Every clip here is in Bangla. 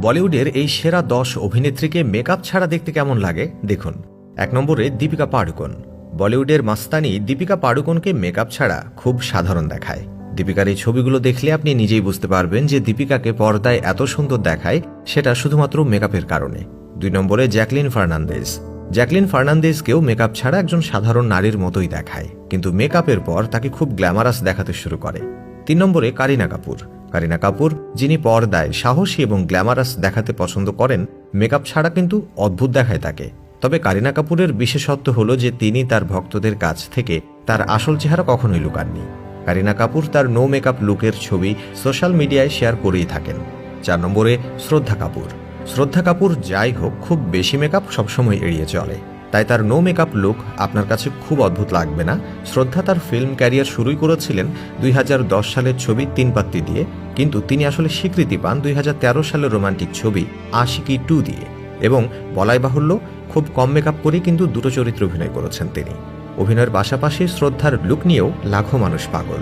বলিউডের এই সেরা 10 অভিনেত্রীকে মেকআপ ছাড়া দেখতে কেমন লাগে দেখুন। 1 নম্বরে দীপিকা পাড়ুকোন। বলিউডের মাস্তানি দীপিকা পাড়ুকোনকে মেকআপ ছাড়া খুব সাধারণ দেখায়। দীপিকার এই ছবিগুলো দেখলে আপনি নিজেই বুঝতে পারবেন যে দীপিকাকে পর্দায় এত সুন্দর দেখায় সেটা শুধুমাত্র মেকআপের কারণে। 2 নম্বরে জ্যাকলিন ফার্নান্দেজ। জ্যাকলিন ফার্নান্দেজকেও মেকআপ ছাড়া একজন সাধারণ নারীর মতোই দেখায়, কিন্তু মেকআপের পর তাকে খুব গ্ল্যামারাস দেখাতে শুরু করে। 3 নম্বরে কারিনা কাপুর। কারিনা কাপুর, যিনি পর্দায় সাহসী এবং গ্ল্যামারাস দেখাতে পছন্দ করেন, মেকআপ ছাড়া কিন্তু অদ্ভুত দেখায় তাকে। তবে কারিনা কাপুরের বিশেষত্ব হলো যে তিনি তার ভক্তদের কাছ থেকে তার আসল চেহারা কখনোই লুকাননি। কারিনা কাপুর তার নো মেকআপ লুকের ছবি সোশ্যাল মিডিয়ায় শেয়ার করেই থাকেন। 4 নম্বরে শ্রদ্ধা কাপুর। শ্রদ্ধা কাপুর যাই হোক, খুব বেশি মেকআপ সবসময় এড়িয়ে চলে, তাই তার নো মেকআপ লুক আপনার কাছে খুব অদ্ভুত লাগবে না। শ্রদ্ধা তার ফিল্ম ক্যারিয়ার শুরুই করেছিলেন 2010 সালের ছবি 3 পাত্তি দিয়ে, কিন্তু তিনি আসলে স্বীকৃতি পান 2013 সালের রোমান্টিক ছবি আশিকি 2 দিয়ে, এবং বলাই বাহুল্য খুব কম মেকআপ করেই কিন্তু দুটো চরিত্রে অভিনয় করেছেন তিনি। অভিনয়ের পাশাপাশি শ্রদ্ধার লুক নিয়েও লাখো মানুষ পাগল।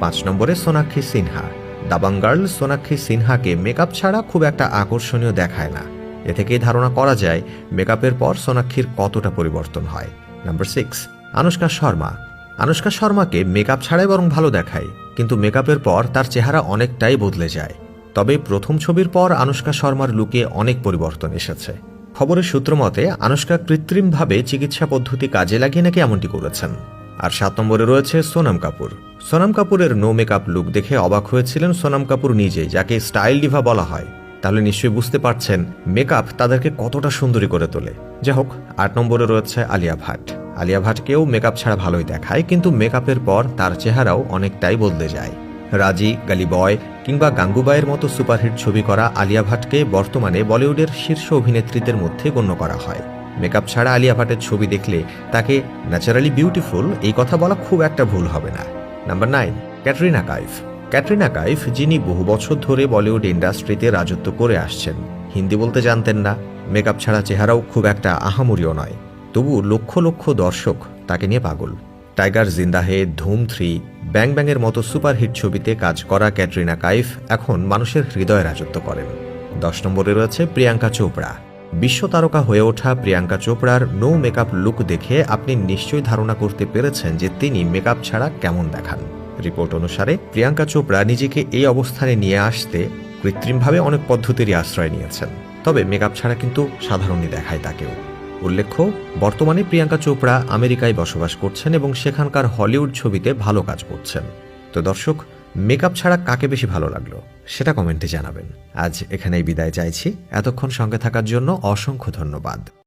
5 নম্বরে সোনাক্ষী সিনহা। দাবাং গার্ল সোনাক্ষী সিনহাকে মেকআপ ছাড়া খুব একটা আকর্ষণীয় দেখায় না। এ থেকেই ধারণা করা যায় মেকআপের পর সোনাক্ষীর কতটা পরিবর্তন হয়। নাম্বার 6, আনুশকা শর্মা। আনুশকা শর্মাকে মেকআপ ছাড়াই বরং ভালো দেখায়, কিন্তু মেকআপের পর তার চেহারা অনেকটাই বদলে যায়। তবে প্রথম ছবির পর আনুশকা শর্মার লুকে অনেক পরিবর্তন এসেছে। খবরের সূত্র মতে আনুশকা কৃত্রিমভাবে চিকিৎসা পদ্ধতি কাজে লাগিয়ে নাকি এমনটি করেছেন। আর 7 নম্বরে রয়েছে সোনাম কাপুর। সোনাম কাপুরের নো মেকআপ লুক দেখে অবাক হয়েছিলেন সোনাম কাপুর নিজেই, যাকে স্টাইল ডিভা বলা হয়। তাহলে নিশ্চয়ই বুঝতে পারছেন মেকআপ তাদেরকে কতটা সুন্দরী করে তোলে। যাই হোক, 8 নম্বরে রয়েছে আলিয়া ভাট। আলিয়া ভাটকেও মেকআপ ছাড়া ভালোই দেখায়, কিন্তু মেকআপের পর তার চেহারাও অনেকটাই বদলে যায়। রাজি, গালি বয় কিংবা গাঙ্গুবাইয়ের মতো সুপারহিট ছবি করা আলিয়া ভাটকে বর্তমানে বলিউডের শীর্ষ অভিনেত্রীদের মধ্যে গণ্য করা হয়। মেকআপ ছাড়া আলিয়া ভাটের ছবি দেখলে তাকে ন্যাচারালি বিউটিফুল এই কথা বলা খুব একটা ভুল হবে না। নাম্বার 9, ক্যাটরিনা কাইফ। ক্যাটরিনা কাইফ, যিনি বহু বছর ধরে বলিউড ইন্ডাস্ট্রিতে রাজত্ব করে আসছেন, হিন্দি বলতে জানতেন না, মেকআপ ছাড়া চেহারাও খুব একটা আহামরিও নয়, তবু লক্ষ লক্ষ দর্শক তাকে নিয়ে পাগল। টাইগার জিন্দা হে, ধুম 3, ব্যাং ব্যাংয়ের মতো সুপারহিট ছবিতে কাজ করা ক্যাটরিনা কাইফ এখন মানুষের হৃদয়ে রাজত্ব করেন। 10 নম্বরে রয়েছে প্রিয়াঙ্কা চোপড়া। বিশ্ব তারকা হয়ে ওঠা প্রিয়াঙ্কা চোপড়ার নো মেকআপ লুক দেখে আপনি নিশ্চয়ই ধারণা করতে পেরেছেন যে তিনি মেকআপ ছাড়া কেমন দেখান। রিপোর্ট অনুসারে প্রিয়াঙ্কা চোপড়া নিজেকে এই অবস্থানে নিয়ে আসতে কৃত্রিমভাবে অনেক পদ্ধতিরই আশ্রয় নিয়েছেন, তবে মেকআপ ছাড়া কিন্তু সাধারণই দেখায় তাকেও। উল্লেখ্য, বর্তমানে প্রিয়াঙ্কা চোপড়া আমেরিকায় বসবাস করছেন এবং সেখানকার হলিউড ছবিতে ভালো কাজ করছেন। তো দর্শক, মেকআপ ছাড়া কাকে বেশি ভালো লাগলো সেটা কমেন্টে জানাবেন। আজ এখানেই বিদায় চাইছি। এতক্ষণ সঙ্গে থাকার জন্য অসংখ্য ধন্যবাদ।